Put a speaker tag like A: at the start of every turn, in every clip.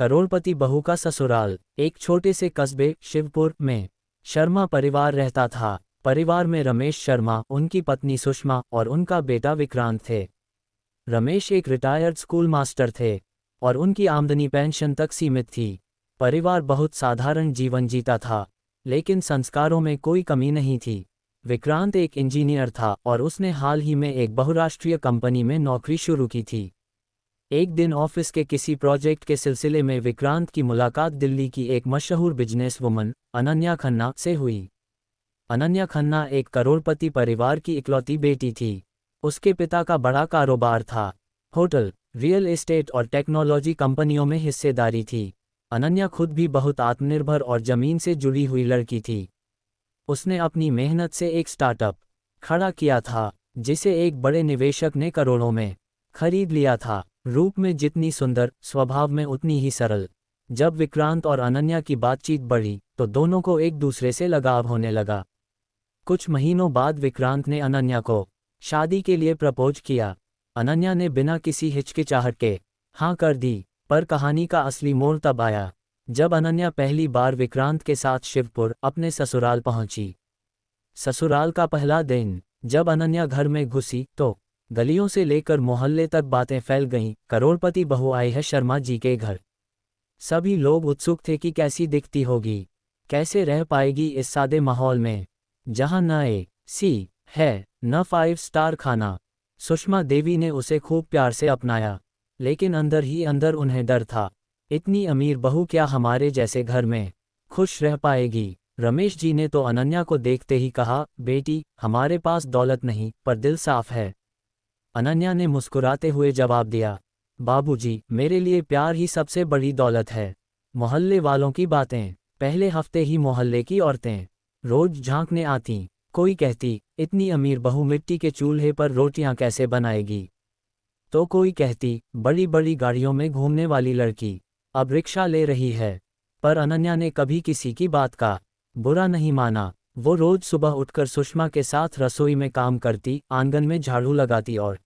A: करोड़पति बहू का ससुराल। एक छोटे से कस्बे शिवपुर में शर्मा परिवार रहता था। परिवार में रमेश शर्मा, उनकी पत्नी सुषमा और उनका बेटा विक्रांत थे। रमेश एक रिटायर्ड स्कूल मास्टर थे और उनकी आमदनी पेंशन तक सीमित थी। परिवार बहुत साधारण जीवन जीता था, लेकिन संस्कारों में कोई कमी नहीं थी। विक्रांत एक इंजीनियर था और उसने हाल ही में एक बहुराष्ट्रीय कंपनी में नौकरी शुरू की थी। एक दिन ऑफिस के किसी प्रोजेक्ट के सिलसिले में विक्रांत की मुलाकात दिल्ली की एक मशहूर बिजनेस वुमन अनन्या खन्ना से हुई। अनन्या खन्ना एक करोड़पति परिवार की इकलौती बेटी थी। उसके पिता का बड़ा कारोबार था, होटल, रियल एस्टेट और टेक्नोलॉजी कंपनियों में हिस्सेदारी थी। अनन्या खुद भी बहुत आत्मनिर्भर और जमीन से जुड़ी हुई लड़की थी। उसने अपनी मेहनत से एक स्टार्टअप खड़ा किया था, जिसे एक बड़े निवेशक ने करोड़ों में खरीद लिया था। रूप में जितनी सुंदर, स्वभाव में उतनी ही सरल। जब विक्रांत और अनन्या की बातचीत बढ़ी तो दोनों को एक दूसरे से लगाव होने लगा। कुछ महीनों बाद विक्रांत ने अनन्या को शादी के लिए प्रपोज किया। अनन्या ने बिना किसी हिचकिचाहट के हाँ कर दी। पर कहानी का असली मोड़ तब आया जब अनन्या पहली बार विक्रांत के साथ शिवपुर अपने ससुराल पहुंची। ससुराल का पहला दिन जब अनन्या घर में घुसी तो गलियों से लेकर मोहल्ले तक बातें फैल गईं, करोड़पति बहू आई है शर्मा जी के घर। सभी लोग उत्सुक थे कि कैसी दिखती होगी, कैसे रह पाएगी इस सादे माहौल में जहां न AC है न 5 स्टार खाना। सुषमा देवी ने उसे खूब प्यार से अपनाया, लेकिन अंदर ही अंदर उन्हें डर था। इतनी अमीर बहू क्या हमारे जैसे घर में खुश रह पाएगी? रमेश जी ने तो अनन्या को देखते ही कहा, बेटी, हमारे पास दौलत नहीं पर दिल साफ है। अनन्या ने मुस्कुराते हुए जवाब दिया, बाबूजी, मेरे लिए प्यार ही सबसे बड़ी दौलत है। मोहल्ले वालों की बातें। पहले हफ्ते ही मोहल्ले की औरतें रोज झांकने आतीं। कोई कहती, इतनी अमीर बहू मिट्टी के चूल्हे पर रोटियां कैसे बनाएगी? तो कोई कहती, बड़ी बड़ी गाड़ियों में घूमने वाली लड़की अब रिक्शा ले रही है। पर अनन्या ने कभी किसी की बात का बुरा नहीं माना। वो रोज सुबह उठकर सुषमा के साथ रसोई में काम करती, आंगन में झाड़ू लगाती और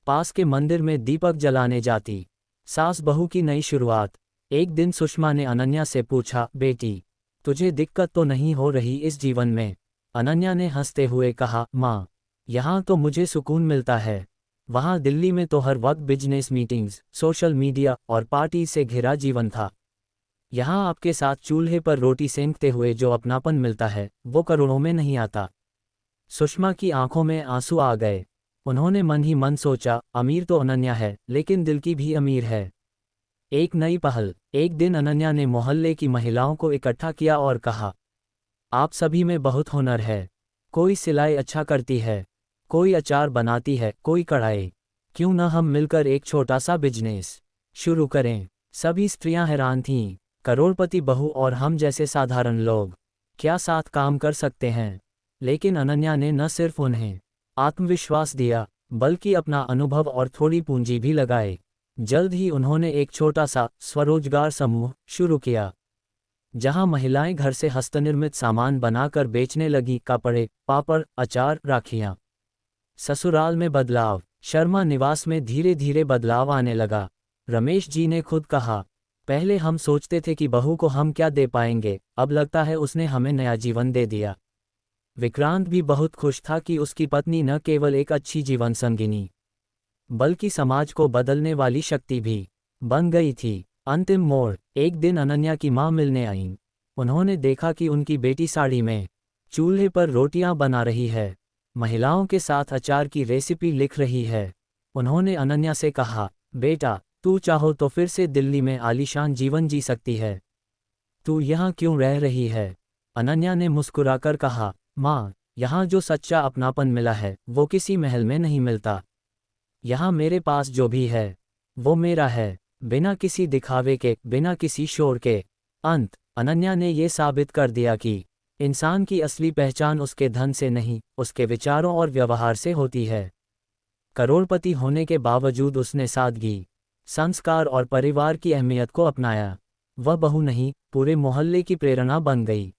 A: पास के मंदिर में दीपक जलाने जाती। सास बहू की नई शुरुआत। एक दिन सुषमा ने अनन्या से पूछा, बेटी, तुझे दिक्कत तो नहीं हो रही इस जीवन में? अनन्या ने हंसते हुए कहा, माँ, यहाँ तो मुझे सुकून मिलता है। वहाँ दिल्ली में तो हर वक्त बिजनेस मीटिंग्स, सोशल मीडिया और पार्टी से घिरा जीवन था। यहाँ आपके साथ चूल्हे पर रोटी सेंकते हुए जो अपनापन मिलता है वो करोड़ों में नहीं आता। सुषमा की आंखों में आंसू आ गए। उन्होंने मन ही मन सोचा, अमीर तो अनन्या है, लेकिन दिल की भी अमीर है। एक नई पहल। एक दिन अनन्या ने मोहल्ले की महिलाओं को इकट्ठा किया और कहा, आप सभी में बहुत हुनर है। कोई सिलाई अच्छा करती है, कोई अचार बनाती है, कोई कढ़ाई। क्यों न हम मिलकर एक छोटा सा बिजनेस शुरू करें? सभी स्त्रियां हैरान थीं। करोड़पति बहू और हम जैसे साधारण लोग क्या साथ काम कर सकते हैं? लेकिन अनन्या ने न सिर्फ उन्हें आत्मविश्वास दिया, बल्कि अपना अनुभव और थोड़ी पूंजी भी लगाए। जल्द ही उन्होंने एक छोटा सा स्वरोजगार समूह शुरू किया, जहां महिलाएं घर से हस्तनिर्मित सामान बनाकर बेचने लगीं, कपड़े, पापड़, अचार, राखियां। ससुराल में बदलाव। शर्मा निवास में धीरे धीरे बदलाव आने लगा। रमेश जी ने खुद कहा, पहले हम सोचते थे कि बहू को हम क्या दे पाएंगे, अब लगता है उसने हमें नया जीवन दे दिया। विक्रांत भी बहुत खुश था कि उसकी पत्नी न केवल एक अच्छी जीवन संगिनी, बल्कि समाज को बदलने वाली शक्ति भी बन गई थी। अंतिम मोड़। एक दिन अनन्या की मां मिलने आईं। उन्होंने देखा कि उनकी बेटी साड़ी में चूल्हे पर रोटियां बना रही है, महिलाओं के साथ अचार की रेसिपी लिख रही है। उन्होंने अनन्या से कहा, बेटा, तू चाहो तो फिर से दिल्ली में आलीशान जीवन जी सकती है। तू यहाँ क्यों रह रही है? अनन्या ने मुस्कुराकर कहा, माँ, यहाँ जो सच्चा अपनापन मिला है वो किसी महल में नहीं मिलता। यहाँ मेरे पास जो भी है वो मेरा है, बिना किसी दिखावे के, बिना किसी शोर के। अनन्या ने ये साबित कर दिया कि इंसान की असली पहचान उसके धन से नहीं, उसके विचारों और व्यवहार से होती है। करोड़पति होने के बावजूद उसने सादगी, संस्कार और परिवार की अहमियत को अपनाया। वह बहू नहीं, पूरे मोहल्ले की प्रेरणा बन गई।